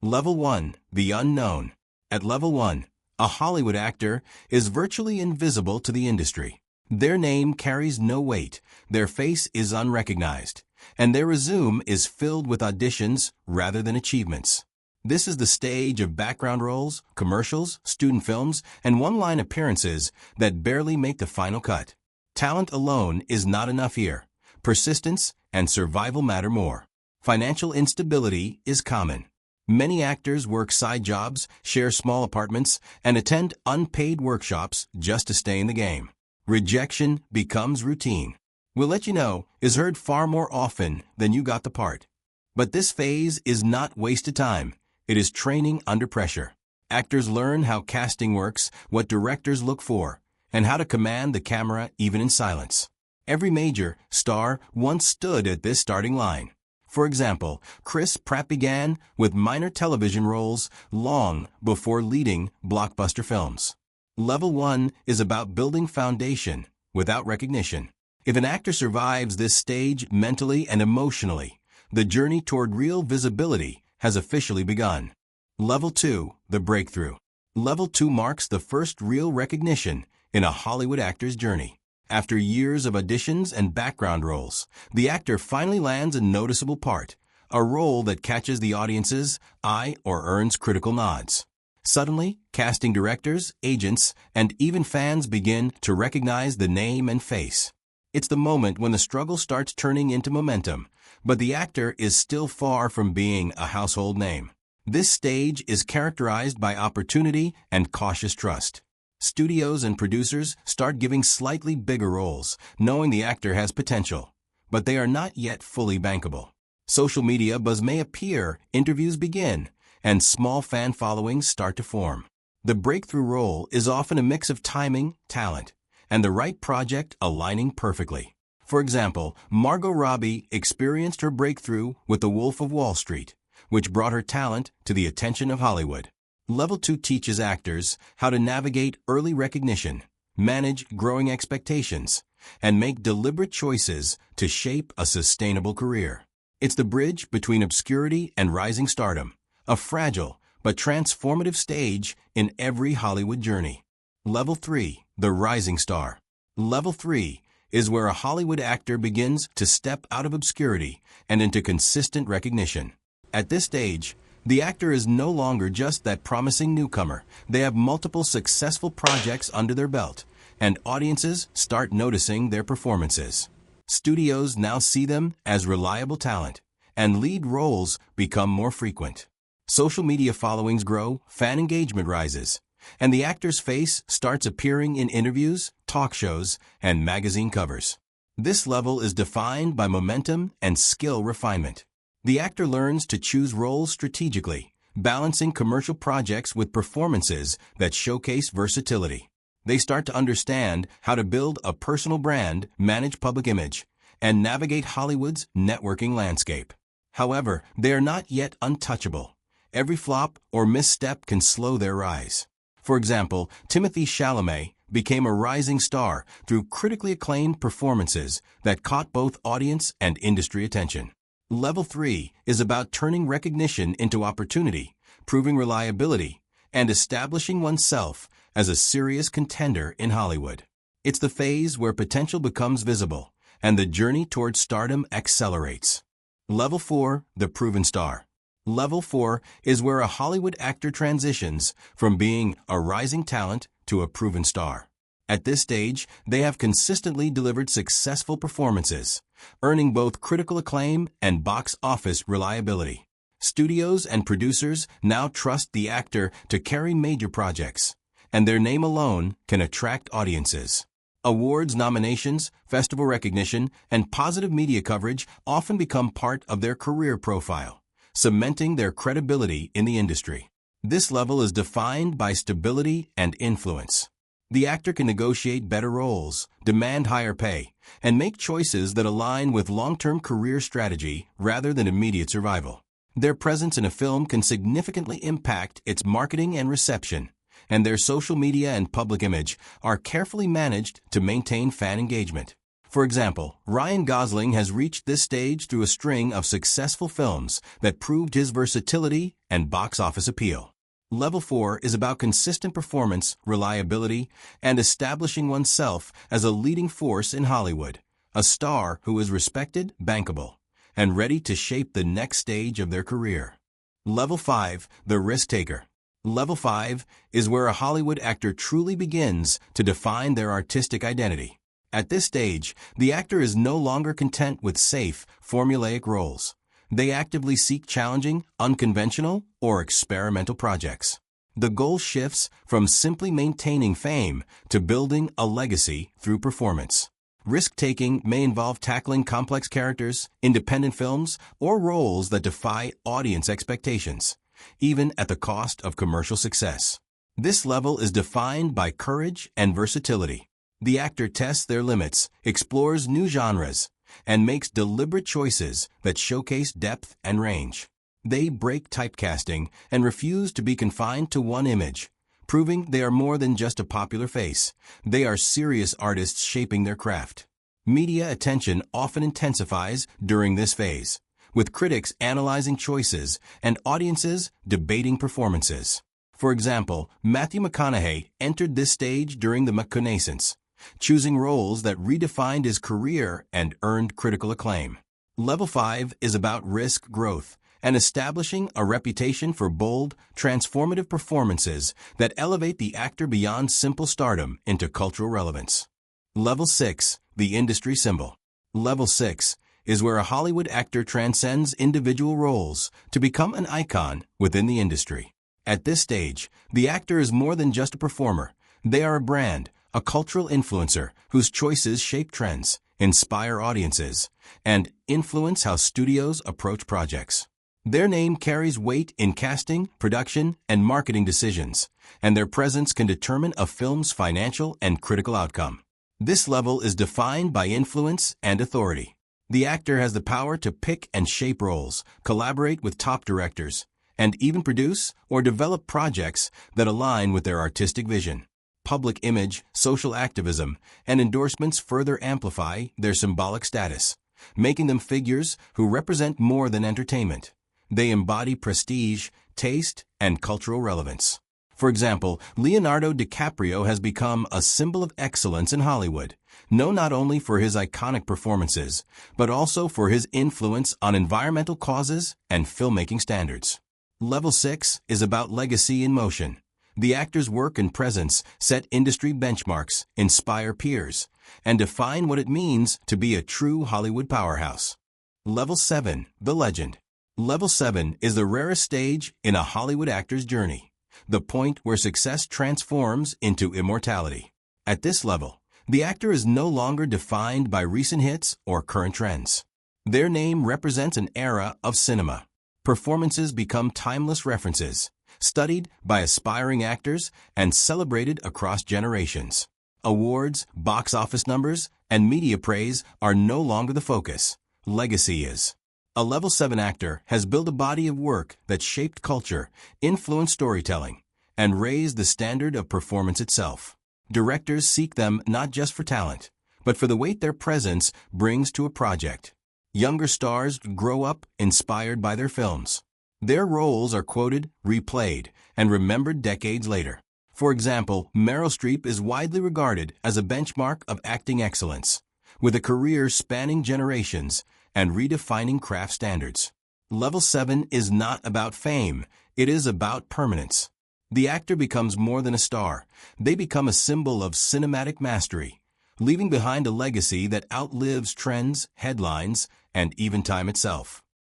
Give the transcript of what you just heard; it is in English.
Level 1. The Unknown. At Level 1, a Hollywood actor is virtually invisible to the industry. Their name carries no weight, their face is unrecognized, and their resume is filled with auditions rather than achievements. This is the stage of background roles, commercials, student films, and one-line appearances that barely make the final cut. Talent alone is not enough here. Persistence and survival matter more. Financial instability is common. Many actors work side jobs, share small apartments, and attend unpaid workshops just to stay in the game. Rejection becomes routine. We'll let you know is heard far more often than you got the part. But this phase is not wasted time. It is training under pressure. Actors learn how casting works, what directors look for, and how to command the camera even in silence. Every major star once stood at this starting line. For example, Chris Pratt began with minor television roles long before leading blockbuster films. Level 1 is about building foundation without recognition. If an actor survives this stage mentally and emotionally, the journey toward real visibility has officially begun. Level 2, the breakthrough. Level 2 marks the first real recognition in a Hollywood actor's journey. After years of auditions and background roles, the actor finally lands a noticeable part, a role that catches the audience's eye or earns critical nods. Suddenly, casting directors, agents, and even fans begin to recognize the name and face. It's the moment when the struggle starts turning into momentum, but the actor is still far from being a household name. This stage is characterized by opportunity and cautious trust. Studios and producers start giving slightly bigger roles, knowing the actor has potential, but they are not yet fully bankable. Social media buzz may appear, interviews begin, and small fan followings start to form. The breakthrough role is often a mix of timing, talent, and the right project aligning perfectly. For example, Margot Robbie experienced her breakthrough with The Wolf of Wall Street, which brought her talent to the attention of Hollywood. Level 2 teaches actors how to navigate early recognition, manage growing expectations, and make deliberate choices to shape a sustainable career. It's the bridge between obscurity and rising stardom, a fragile but transformative stage in every Hollywood journey. Level 3, the rising star. Level 3 is where a Hollywood actor begins to step out of obscurity and into consistent recognition. At this stage, the actor is no longer just that promising newcomer. They have multiple successful projects under their belt, and audiences start noticing their performances. Studios now see them as reliable talent, and lead roles become more frequent. Social media followings grow, fan engagement rises, and the actor's face starts appearing in interviews, talk shows, and magazine covers. This level is defined by momentum and skill refinement. The actor learns to choose roles strategically, balancing commercial projects with performances that showcase versatility. They start to understand how to build a personal brand, manage public image, and navigate Hollywood's networking landscape. However, they are not yet untouchable. Every flop or misstep can slow their rise. For example, Timothée Chalamet became a rising star through critically acclaimed performances that caught both audience and industry attention. Level 3 is about turning recognition into opportunity, proving reliability, and establishing oneself as a serious contender in Hollywood. It's the phase where potential becomes visible and the journey towards stardom accelerates. Level 4, the proven star. Level 4 is where a Hollywood actor transitions from being a rising talent to a proven star. At this stage, they have consistently delivered successful performances, earning both critical acclaim and box office reliability. Studios and producers now trust the actor to carry major projects, and their name alone can attract audiences. Awards nominations, festival recognition, and positive media coverage often become part of their career profile, cementing their credibility in the industry. This level is defined by stability and influence. The actor can negotiate better roles, demand higher pay, and make choices that align with long-term career strategy rather than immediate survival. Their presence in a film can significantly impact its marketing and reception, and their social media and public image are carefully managed to maintain fan engagement. For example, Ryan Gosling has reached this stage through a string of successful films that proved his versatility and box office appeal. Level 4 is about consistent performance, reliability, and establishing oneself as a leading force in Hollywood, a star who is respected, bankable, and ready to shape the next stage of their career. Level 5, the risk taker. Level 5 is where a Hollywood actor truly begins to define their artistic identity. At this stage, the actor is no longer content with safe, formulaic roles. They actively seek challenging, unconventional, or experimental projects. The goal shifts from simply maintaining fame to building a legacy through performance. Risk-taking may involve tackling complex characters, independent films, or roles that defy audience expectations, even at the cost of commercial success. This level is defined by courage and versatility. The actor tests their limits, explores new genres, and makes deliberate choices that showcase depth and range. They break typecasting and refuse to be confined to one image, proving they are more than just a popular face. They are serious artists shaping their craft. Media attention often intensifies during this phase, with critics analyzing choices and audiences debating performances. For example, Matthew McConaughey entered this stage during the McConaissance, choosing roles that redefined his career and earned critical acclaim. Level 5 is about risk growth and establishing a reputation for bold, transformative performances that elevate the actor beyond simple stardom into cultural relevance. Level 6, the industry symbol. Level 6 is where a Hollywood actor transcends individual roles to become an icon within the industry. At this stage, the actor is more than just a performer. They are a brand, a cultural influencer whose choices shape trends, inspire audiences, and influence how studios approach projects. Their name carries weight in casting, production, and marketing decisions, and their presence can determine a film's financial and critical outcome. This level is defined by influence and authority. The actor has the power to pick and shape roles, collaborate with top directors, and even produce or develop projects that align with their artistic vision. Public image, social activism, and endorsements further amplify their symbolic status, making them figures who represent more than entertainment. They embody prestige, taste, and cultural relevance. For example, Leonardo DiCaprio has become a symbol of excellence in Hollywood, known not only for his iconic performances, but also for his influence on environmental causes and filmmaking standards. Level 6 is about legacy in motion. The actor's work and presence set industry benchmarks, inspire peers, and define what it means to be a true Hollywood powerhouse. Level 7, the legend. Level 7 is the rarest stage in a Hollywood actor's journey, the point where success transforms into immortality. At this level, the actor is no longer defined by recent hits or current trends. Their name represents an era of cinema. Performances become timeless references, studied by aspiring actors and celebrated across generations. Awards, box office numbers, and media praise are no longer the focus. Legacy is. A Level 7 actor has built a body of work that shaped culture, influenced storytelling, and raised the standard of performance itself. Directors seek them not just for talent, but for the weight their presence brings to a project. Younger stars grow up inspired by their films. Their roles are quoted, replayed, and remembered decades later. For example, Meryl Streep is widely regarded as a benchmark of acting excellence, with a career spanning generations and redefining craft standards. Level 7 is not about fame, it is about permanence. The actor becomes more than a star. They become a symbol of cinematic mastery, leaving behind a legacy that outlives trends, headlines, and even time itself.